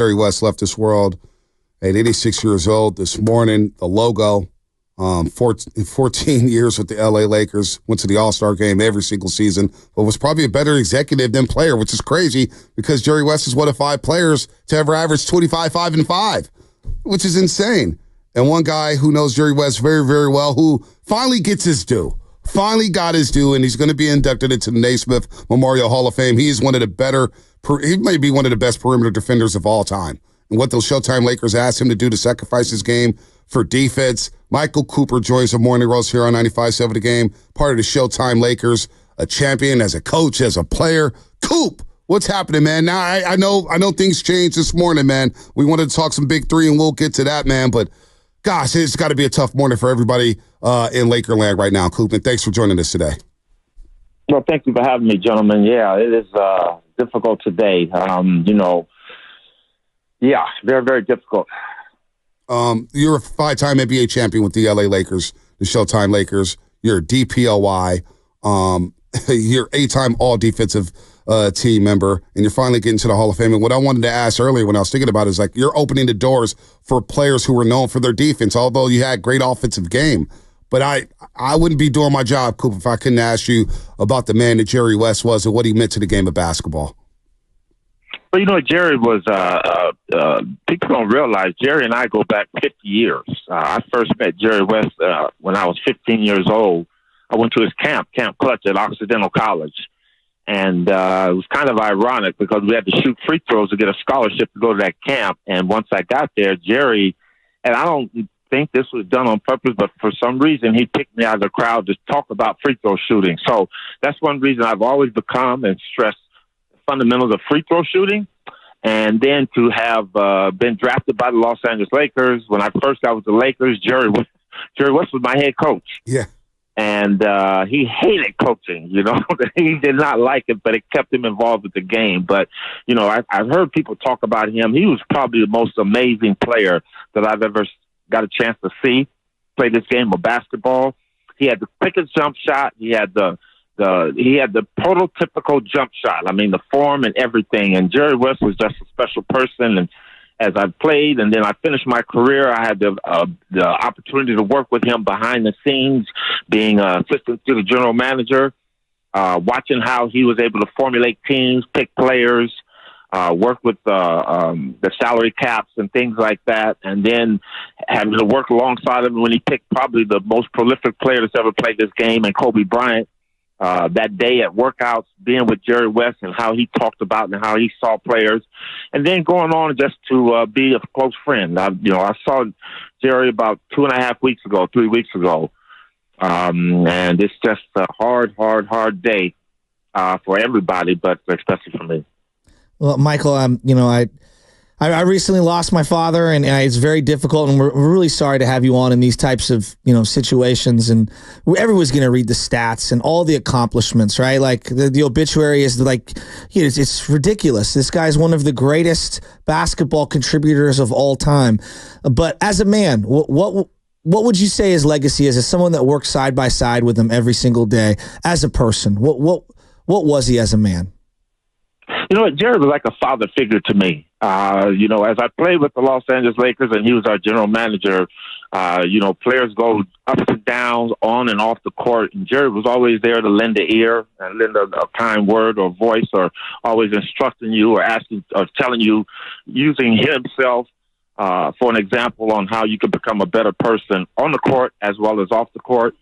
Jerry West left this world at 86 years old this morning. The logo, 14 years with the LA Lakers, went to the All-Star game every single season, but was probably a better executive than player, which is crazy because Jerry West is one of 5 players to ever average 25, 5, and 5, which is insane. And one guy who knows Jerry West very, very well, who finally gets his due. Finally got his due, and he's going to be inducted into the Naismith Memorial Hall of Fame. He is one of the better, he may be one of the best perimeter defenders of all time. And what those Showtime Lakers asked him to do to sacrifice his game for defense. Michael Cooper joins the Morning Roast here on 95.7 The Game, part of the Showtime Lakers, a champion as a coach, as a player. Coop, what's happening, man? Now, I know things changed this morning, man. We wanted to talk some Big Three, and we'll get to that, man, but gosh, it's got to be a tough morning for everybody in Lakerland right now, Coop, and thanks for joining us today. Well, thank you for having me, gentlemen. Yeah, it is difficult today. Very, very difficult. You're a 5-time NBA champion with the LA Lakers, the Showtime Lakers. You're a DPOY. You're 8-time all-defensive team member, and you're finally getting to the Hall of Fame. And what I wanted to ask earlier when I was thinking about it is, like, you're opening the doors for players who were known for their defense, although you had great offensive game. But I wouldn't be doing my job, Coop, if I couldn't ask you about the man that Jerry West was and what he meant to the game of basketball. Well, Jerry was, people don't realize, Jerry and I go back 50 years. I first met Jerry West when I was 15 years old. I went to his Camp Clutch at Occidental College. And it was kind of ironic because we had to shoot free throws to get a scholarship to go to that camp. And once I got there, Jerry, and I don't think this was done on purpose, but for some reason he picked me out of the crowd to talk about free throw shooting. So that's one reason I've always become and stressed fundamentals of free throw shooting. And then to have been drafted by the Los Angeles Lakers. When I first got with the Lakers, Jerry West was my head coach. Yeah. And he hated coaching, He did not like it, but it kept him involved with the game. But, I've heard people talk about him. He was probably the most amazing player that I've ever got a chance to see play this game of basketball. He had the quickest jump shot. He had the prototypical jump shot. I mean, the form and everything. And Jerry West was just a special person. And as I played and then I finished my career, I had the opportunity to work with him behind the scenes, being assistant to the general manager, watching how he was able to formulate teams, pick players, work with the salary caps and things like that, and then having to work alongside him when he picked probably the most prolific player that's ever played this game, and Kobe Bryant. That day at workouts, being with Jerry West and how he talked about and how he saw players, and then going on just to be a close friend. I saw Jerry about 3 weeks ago, and it's just a hard day for everybody, but especially for me. Well, Michael, I recently lost my father, and it's very difficult, and we're really sorry to have you on in these types of, situations. And everyone's going to read the stats and all the accomplishments, right? Like the obituary is like, it's ridiculous. This guy's one of the greatest basketball contributors of all time. But as a man, what would you say his legacy is as someone that works side by side with him every single day as a person? What was he as a man? Jerry was like a father figure to me. As I played with the Los Angeles Lakers and he was our general manager, players go ups and downs on and off the court. And Jerry was always there to lend an ear and lend a kind word or voice, or always instructing you or asking or telling you, using himself for an example on how you can become a better person on the court as well as off the court.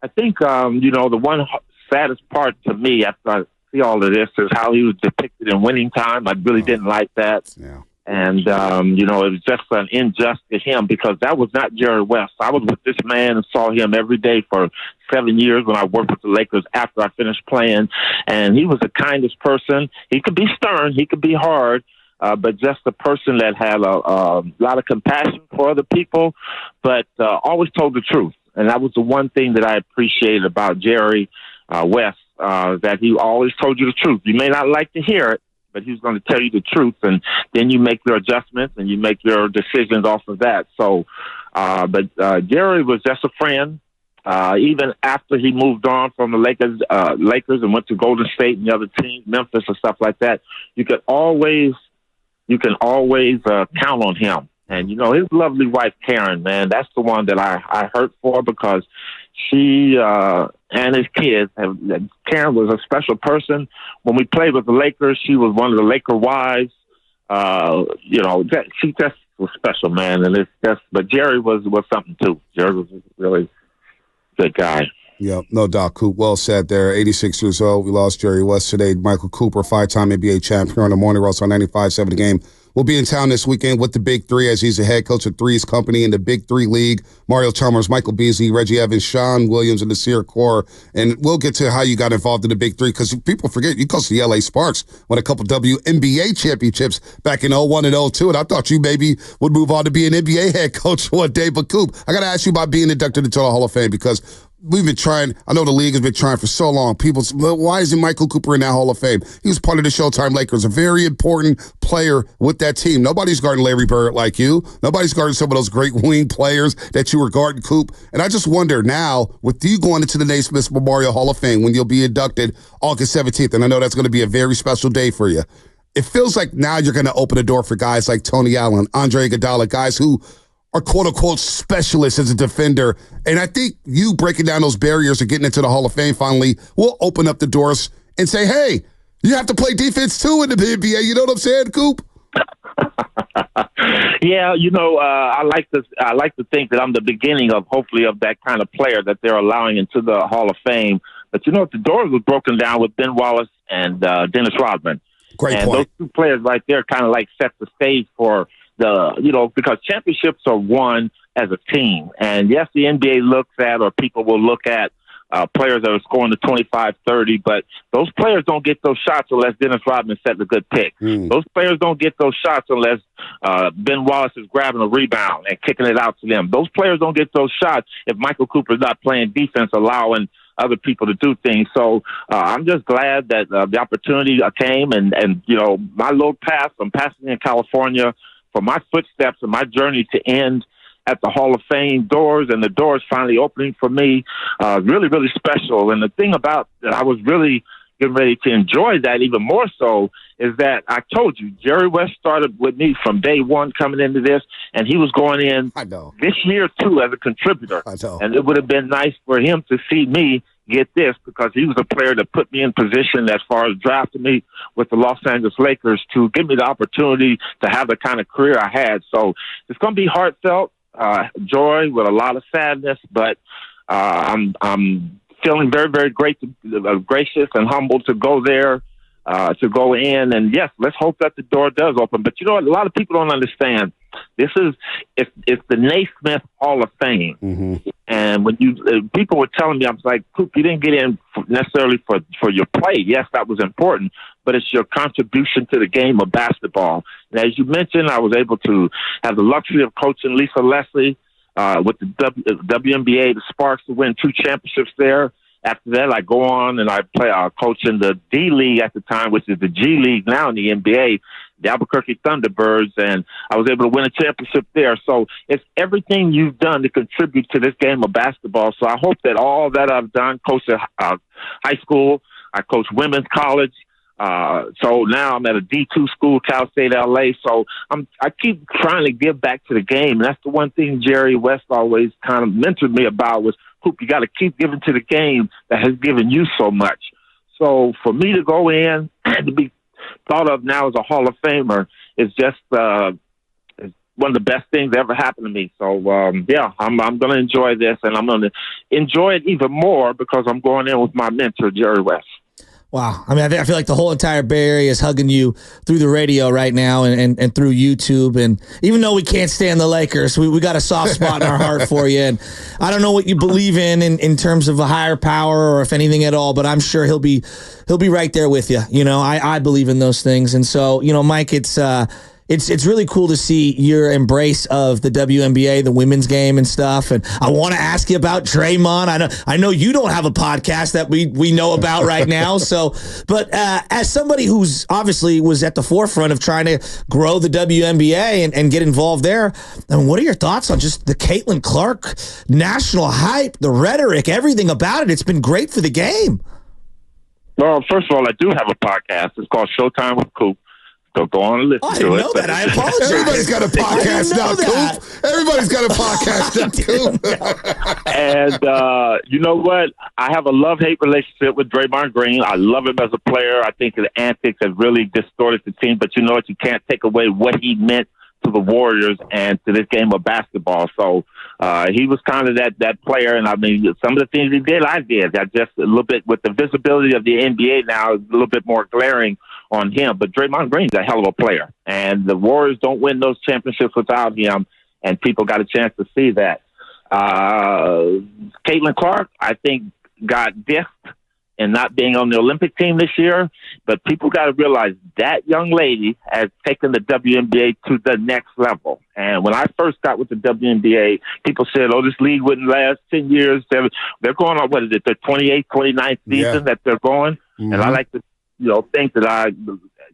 I think, the one saddest part to me after I see all of this is how he was depicted in Winning Time. I really didn't like that. Yeah. And, it was just an injustice to him because that was not Jerry West. I was with this man and saw him every day for 7 years when I worked with the Lakers after I finished playing. And he was the kindest person. He could be stern. He could be hard. But just a person that had a lot of compassion for other people, but always told the truth. And that was the one thing that I appreciated about Jerry West, that he always told you the truth. You may not like to hear it, but he was going to tell you the truth, and then you make your adjustments and you make your decisions off of that. So, but Jerry was just a friend. Even after he moved on from the Lakers and went to Golden State and the other teams, Memphis and stuff like that, you could always you can always count on him. And, you know, his lovely wife, Karen, man, that's the one that I hurt for, because she and his kids Karen was a special person. When we played with the Lakers, she was one of the Laker wives. You know, she just was special, man. And but Jerry was something too. Jerry was a really good guy. Yeah, no doubt, Coop. Well said there. 86 years old. We lost Jerry West today. Michael Cooper, 5-time NBA champion on the Morning Roast on 95.7 The Game. Will be in town this weekend with the Big Three, as he's the head coach of Three's Company in the Big Three League. Mario Chalmers, Michael Beasley, Reggie Evans, Sean Williams, and the Sear Core. And we'll get to how you got involved in the Big Three, because people forget you coached the LA Sparks, won a couple WNBA championships back in 01 and 02. And I thought you maybe would move on to be an NBA head coach one day. But Coop, I got to ask you about being inducted into the Hall of Fame, because we've been trying. I know the league has been trying for so long. People say, well, why isn't Michael Cooper in that Hall of Fame? He was part of the Showtime Lakers, a very important player with that team. Nobody's guarding Larry Bird like you. Nobody's guarding some of those great wing players that you were guarding, Coop. And I just wonder now, with you going into the Naismith Memorial Hall of Fame when you'll be inducted August 17th, and I know that's going to be a very special day for you, it feels like now you're going to open the door for guys like Tony Allen, Andre Iguodala, guys who are quote-unquote specialists as a defender. And I think you breaking down those barriers of getting into the Hall of Fame finally will open up the doors and say, hey, you have to play defense too in the NBA. You know what I'm saying, Coop? Yeah, you know, I like to think that I'm the beginning of, hopefully, of that kind of player that they're allowing into the Hall of Fame. But, you know, the doors were broken down with Ben Wallace and Dennis Rodman. Great point. Those two players right there kind of like set the stage for because championships are won as a team. And yes, the NBA looks at, or people will look at, players that are scoring the 25, 30, but those players don't get those shots unless Dennis Rodman set a good pick. Those players don't get those shots unless Ben Wallace is grabbing a rebound and kicking it out to them. Those players don't get those shots if Michael Cooper's not playing defense, allowing other people to do things. So I'm just glad that the opportunity came, and you know, my little path from Pasadena, California, for my footsteps and my journey to end at the Hall of Fame doors, and the doors finally opening for me, really, really special. And the thing about that, I was really getting ready to enjoy that even more so, is that I told you, Jerry West started with me from day one coming into this, and he was going in this year too as a contributor. And it would have been nice for him to see me get this, because he was a player that put me in position as far as drafting me with the Los Angeles Lakers to give me the opportunity to have the kind of career I had. So it's going to be heartfelt, joy with a lot of sadness, but I'm feeling very, very gracious and humbled to go there, to go in. And yes, let's hope that the door does open. But you know what? A lot of people don't understand. It's the Naismith Hall of Fame. Mm-hmm. And when people were telling me, I was like, Coop, you didn't get in necessarily for your play. Yes, that was important, but it's your contribution to the game of basketball. And as you mentioned, I was able to have the luxury of coaching Lisa Leslie with the WNBA, the Sparks, to win 2 championships there. After that, I go on and I play coach in the D League at the time, which is the G League now in the NBA, the Albuquerque Thunderbirds, and I was able to win a championship there. So it's everything you've done to contribute to this game of basketball. So I hope that all that I've done, coached at high school, I coached women's college. So now I'm at a D2 school, Cal State LA. So I keep trying to give back to the game. And that's the one thing Jerry West always kind of mentored me about was, Coop, you got to keep giving to the game that has given you so much. So for me to go in and to be thought of now as a Hall of Famer is just is one of the best things that ever happened to me. So, yeah, I'm going to enjoy this, and I'm going to enjoy it even more because I'm going in with my mentor, Jerry West. Wow. I mean, I feel like the whole entire Bay Area is hugging you through the radio right now and through YouTube. And even though we can't stand the Lakers, we got a soft spot in our heart for you. And I don't know what you believe in terms of a higher power or if anything at all, but I'm sure he'll be right there with you. You know, I believe in those things. And so, you know, Mike, it's really cool to see your embrace of the WNBA, the women's game and stuff. And I want to ask you about Draymond. I know you don't have a podcast that we know about right now. So, but as somebody who's obviously was at the forefront of trying to grow the WNBA and get involved there, I mean, what are your thoughts on just the Caitlin Clark national hype, the rhetoric, everything about it? It's been great for the game. Well, first of all, I do have a podcast. It's called Showtime with Coop. So go on and listen I to didn't it. know that. I apologize. Everybody's got a podcast now, that. Coop. Everybody's got a podcast now, Coop. And you know what? I have a love-hate relationship with Draymond Green. I love him as a player. I think the antics have really distorted the team. But you know what? You can't take away what he meant to the Warriors and to this game of basketball. So he was kind of that player. And I mean, some of the things he did, I did. I just a little bit with the visibility of the NBA now is a little bit more glaring on him. But Draymond Green's a hell of a player. And the Warriors don't win those championships without him. And people got a chance to see that. Caitlin Clark, I think, got dissed and not being on the Olympic team this year. But people got to realize that young lady has taken the WNBA to the next level. And when I first got with the WNBA, people said, this league wouldn't last 10 years. They're going on, what is it, their 28th, 29th season that they're going. Mm-hmm. And I like to, think that I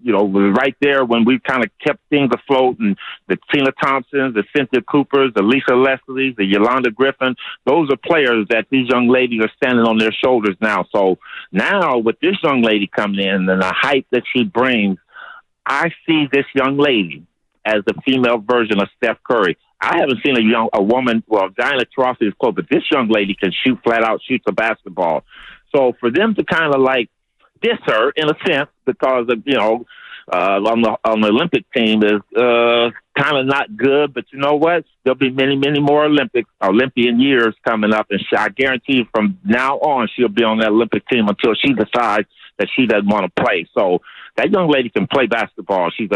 was right there when we kind of kept things afloat, and the Tina Thompsons, the Cynthia Coopers, the Lisa Leslies, the Yolanda Griffin, those are players that these young ladies are standing on their shoulders now. So now with this young lady coming in and the hype that she brings, I see this young lady as the female version of Steph Curry. I haven't seen a woman, Diana Taurasi is close, but this young lady can shoot flat out, shoot the basketball. So for them to kind of like diss her in a sense because of, on the Olympic team is kind of not good. But you know what? There'll be many, many more Olympian years coming up. And I guarantee from now on, she'll be on that Olympic team until she decides that she doesn't want to play. So that young lady can play basketball. She's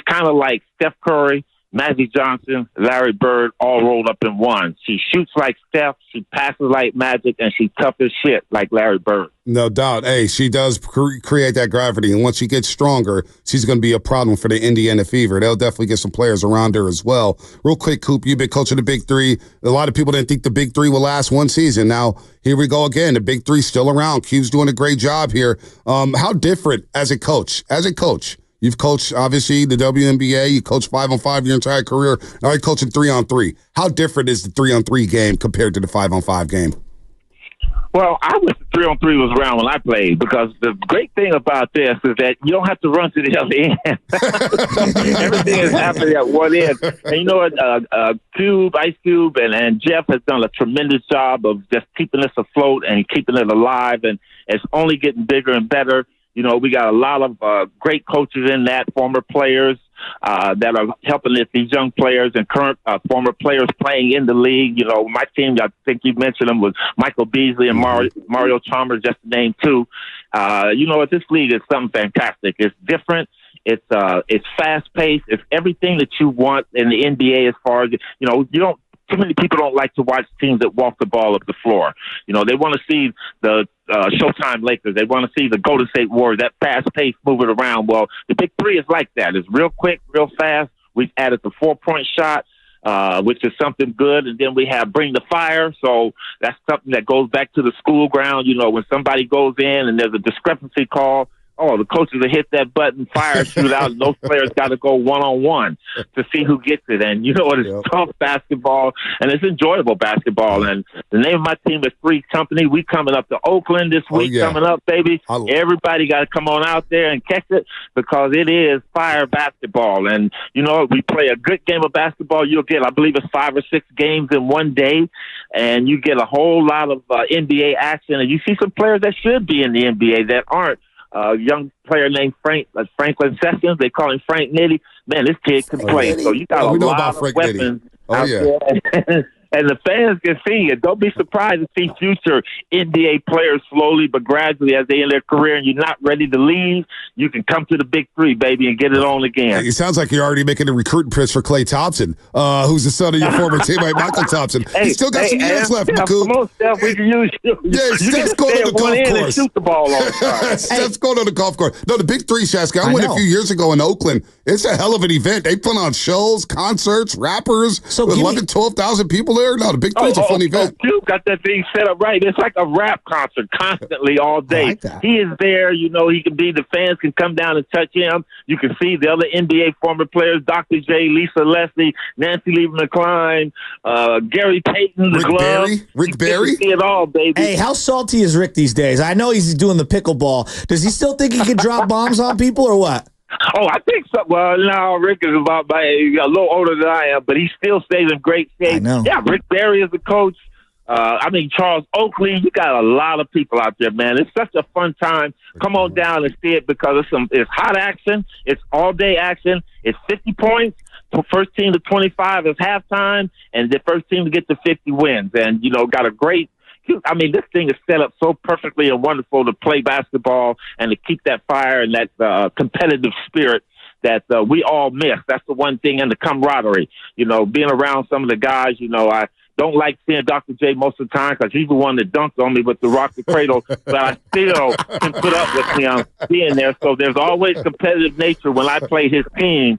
kind of like Steph Curry, Magic Johnson, Larry Bird, all rolled up in one. She shoots like Steph, she passes like Magic, and she's tough as shit like Larry Bird. No doubt. Hey, she does create that gravity, and once she gets stronger, she's going to be a problem for the Indiana Fever. They'll definitely get some players around her as well. Real quick, Coop, you've been coaching the Big Three. A lot of people didn't think the Big Three would last one season. Now, here we go again. The Big Three's still around. Q's doing a great job here. How different as a coach? You've coached, obviously, the WNBA. You coached 5-on-5 your entire career. Now you're coaching 3-on-3. How different is the 3-on-3 game compared to the 5-on-5 game? Well, I wish the 3-on-3 was around when I played, because the great thing about this is that you don't have to run to the other end. Everything is happening at one end. And you know what? Ice Cube, and Jeff has done a tremendous job of just keeping us afloat and keeping it alive, and it's only getting bigger and better. You know, we got a lot of great coaches in that, former players that are helping these young players and current former players playing in the league. You know, my team, I think you mentioned them, was Michael Beasley and Mario Chalmers, just to name two. You know, this league is something fantastic. It's different. It's fast-paced. It's everything that you want in the NBA as far as, too many people don't like to watch teams that walk the ball up the floor. You know, they want to see the Showtime Lakers. They want to see the Golden State Warriors, that fast-paced, moving around. Well, the Big Three is like that. It's real quick, real fast. We've added the 4-point shot, which is something good. And then we have Bring the Fire. So that's something that goes back to the school ground. You know, when somebody goes in and there's a discrepancy call, the coaches will hit that button, fire, shoot out, and those players got to go one-on-one to see who gets it. And you know what? It's tough basketball, and it's enjoyable basketball. And the name of my team is Free Company. We coming up to Oakland this week, coming up, baby. Everybody got to come on out there and catch it, because it is fire basketball. And, you know, we play a good game of basketball. You'll get, I believe it's 5 or 6 games in one day, and you get a whole lot of NBA action. And you see some players that should be in the NBA that aren't. Young player named Franklin Sessions. They call him Frank Nitty. Man, this kid can play. So you got a lot of weapons out there. And the fans can see it. Don't be surprised to see future NBA players slowly but gradually, as they end their career, and you're not ready to leave, you can come to the Big Three, baby, and get it on again. It sounds like you're already making a recruiting pitch for Klay Thompson, who's the son of your former teammate, Michael Thompson. He's still got some years left, Coop. Come on, Steph, we can use you. Yeah, Steph's going on the golf course. Shoot the ball all the time. Steph's going on the golf course. No, the Big Three, Shasky. I went a few years ago in Oakland. It's a hell of an event. They put on shows, concerts, rappers. So with 11,000 to 12,000 people there. No, the Big Three's a fun event. You got that thing set up right. It's like a rap concert constantly all day. Like that. He is there. You know, he can be, the fans can come down and touch him. You can see the other NBA former players, Dr. J, Lisa Leslie, Nancy Lieberman-Klein, Gary Payton, Rick Barry. See it all, baby. Hey, how salty is Rick these days? I know he's doing the pickleball. Does he still think he can drop bombs on people or what? Oh, I think so. Well, no, Rick is about a little older than I am, but he still stays in great shape. I know. Yeah, Rick Barry is the coach. Charles Oakley. You got a lot of people out there, man. It's such a fun time. Come on down and see it because it's hot action. It's all day action. It's 50 points. First team to 25 is halftime, and the first team to get to 50 wins. And, got a great this thing is set up so perfectly and wonderful to play basketball and to keep that fire and that competitive spirit that we all miss. That's the one thing, and the camaraderie. Being around some of the guys, I don't like seeing Dr. J most of the time because he's the one that dunked on me with the rock the cradle, but I still can put up with him being there. So there's always competitive nature when I play his team.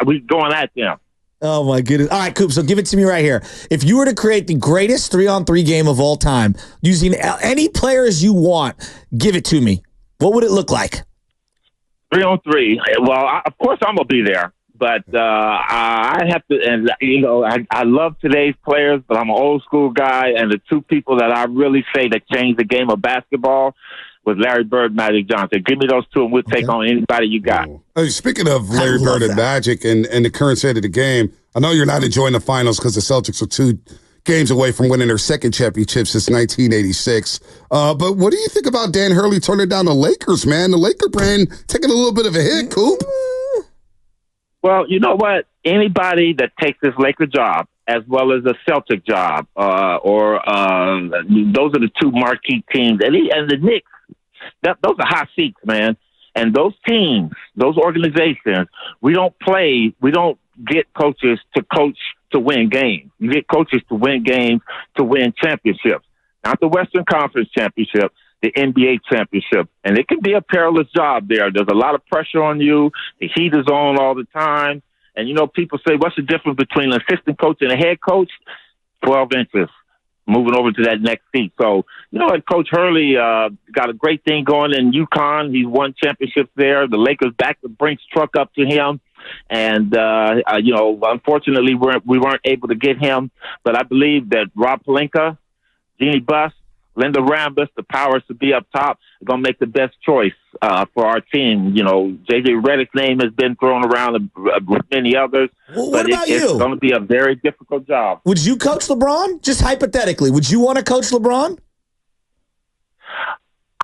We going at them. Oh, my goodness. All right, Coop, so give it to me right here. If you were to create the greatest 3-on-3 game of all time using any players you want, give it to me. What would it look like? 3-on-3. Well, of course I'm going to be there. But I have to, and I love today's players, but I'm an old school guy, and the two people that I really say that changed the game of basketball was Larry Bird, Magic Johnson. Give me those two, and we'll take on anybody you got. Speaking of Larry Bird and Magic and the current state of the game, I know you're not enjoying the finals because the Celtics are 2 games away from winning their second championship since 1986. But what do you think about Dan Hurley turning down the Lakers, man? The Laker brand taking a little bit of a hit, Coop. Well, you know what? Anybody that takes this Laker job, as well as a Celtic job, those are the 2 marquee teams, and the Knicks. Those are hot seats, man. And those teams, those organizations, we don't get coaches to coach to win games. You get coaches to win games, to win championships. Not the Western Conference championship, the NBA championship. And it can be a perilous job there. There's a lot of pressure on you. The heat is on all the time. And, people say, what's the difference between an assistant coach and a head coach? 12 inches. Moving over to that next seat. So, Coach Hurley got a great thing going in UConn. He's won championships there. The Lakers backed the Brinks truck up to him. And, unfortunately, we weren't able to get him. But I believe that Rob Pelinka, Jeannie Buss, Linda Rambis, the powers to be up top, are going to make the best choice for our team. J.J. Redick's name has been thrown around with many others. Well, what about you? It's going to be a very difficult job. Would you coach LeBron? Just hypothetically, would you want to coach LeBron?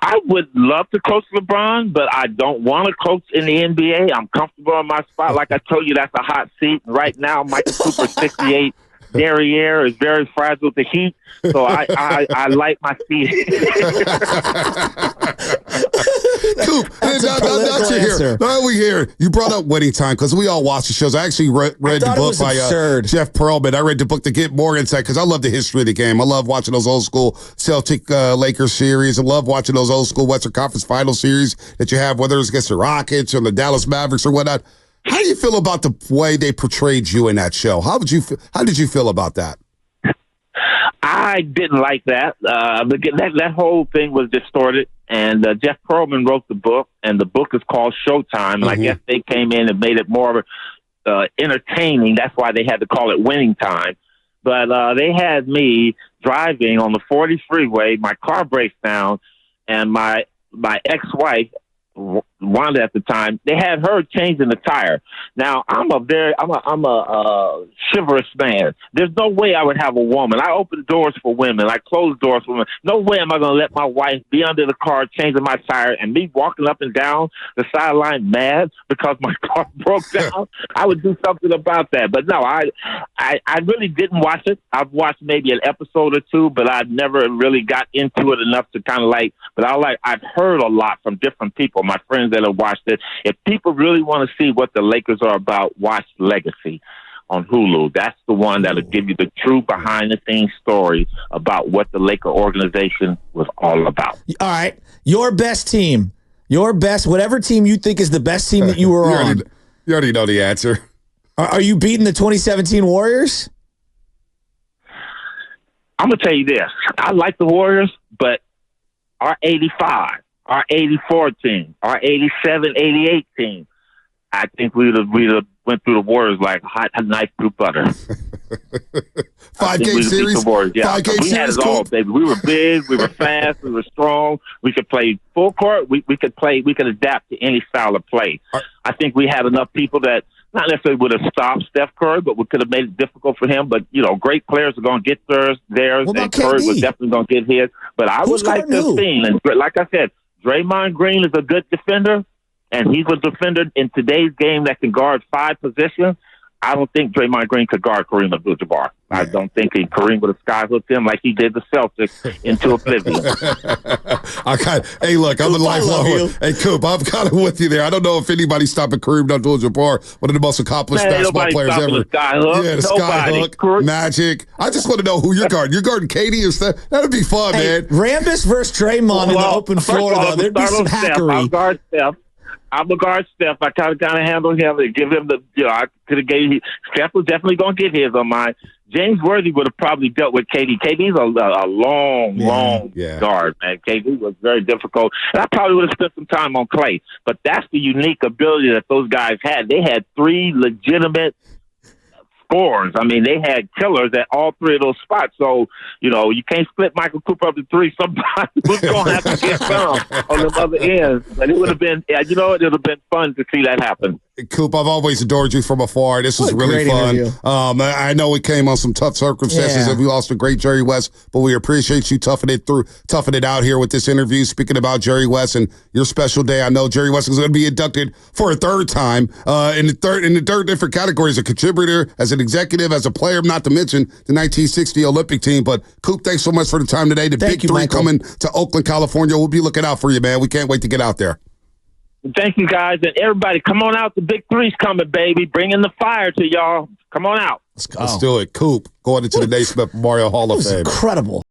I would love to coach LeBron, but I don't want to coach in the NBA. I'm comfortable in my spot. Like I told you, that's a hot seat. Right now, Michael Cooper, 68. Derriere is very fragile to heat, so I like my seat. Coop, now we here. You brought up Winning Time because we all watch the shows. I actually read the book by Jeff Pearlman. I read the book to get more insight because I love the history of the game. I love watching those old school Celtic Lakers series. I love watching those old school Western Conference Final series that you have, whether it's against the Rockets or the Dallas Mavericks or whatnot. How do you feel about the way they portrayed you in that show? How did you feel about that? I didn't like that. That whole thing was distorted. And Jeff Pearlman wrote the book, and the book is called Showtime. And I guess they came in and made it more entertaining. That's why they had to call it Winning Time. But they had me driving on the 40 freeway. My car breaks down, and my ex-wife, Wanda at the time, they had her changing the tire. Now I'm a chivalrous man. There's no way I would have a woman. I open doors for women. I close doors for women. No way am I going to let my wife be under the car changing my tire and me walking up and down the sideline mad because my car broke down. I would do something about that. But no, I really didn't watch it. I've watched maybe an episode or 2, but I never really got into it enough to kind of But I've heard a lot from different people, my friends that have watched it. If people really want to see what the Lakers are about, watch Legacy on Hulu. That's the one that'll give you the true behind-the-scenes story about what the Laker organization was all about. All right. Your best team. Your best, whatever team you think is the best team that you were on. You already know the answer. Are you beating the 2017 Warriors? I'm going to tell you this. I like the Warriors, but our 85, our 84 team, our 87, 88 team, I think we'd have went through the Warriors like hot knife through butter. 5-game series. Yeah, 5-game we had series. it all, baby. We were big. We were fast. We were strong. We could play full court. We could play. We could adapt to any style of play. I think we had enough people that not necessarily would have stopped Steph Curry, but we could have made it difficult for him. But, great players are going to get theirs, and Curry was definitely going to get his. But I would like to have seen, and like I said, Draymond Green is a good defender, and he's a defender in today's game that can guard 5 positions. I don't think Draymond Green could guard Kareem Abdul-Jabbar. I don't think Kareem would have skyhooked him like he did the Celtics into oblivion. Hey, look, I'm a lifelong. Hey, Coop, I'm kind of with you there. I don't know if anybody's stopping Kareem Abdul-Jabbar, one of the most accomplished basketball players ever. The skyhook, Magic. I just want to know who you're guarding. You're guarding Katie or Steph? That'd be fun, man. Rambis versus Draymond in the open floor, though. There'd be some hackery. I'll guard Steph. I'm a guard Steph. I kind of handle him and give him the, I could have gave Steph was definitely going to get his on mine. James Worthy would have probably dealt with KD. KD's a long guard, man. KD was very difficult. And I probably would have spent some time on Clay. But that's the unique ability that those guys had. They had 3 legitimate scores. I mean, they had killers at all 3 of those spots. So, you can't split Michael Cooper up to 3. Somebody was going to have to get some on the other end. But it would have been, it would have been fun to see that happen. Coop, I've always adored you from afar. This was really fun. I know we came on some tough circumstances and we lost a great Jerry West, but we appreciate you toughing it out here with this interview. Speaking about Jerry West and your special day, I know Jerry West is going to be inducted for a 3rd time in the third different categories: a contributor, as an executive, as a player, not to mention the 1960 Olympic team. But Coop, thanks so much for the time today. The Big Three coming to Oakland, California. We'll be looking out for you, man. We can't wait to get out there. Thank you, guys. And everybody, come on out. The Big Three's coming, baby. Bringing the fire to y'all. Come on out. Let's do it. Coop, going into the Naismith Memorial Hall of Fame. Incredible.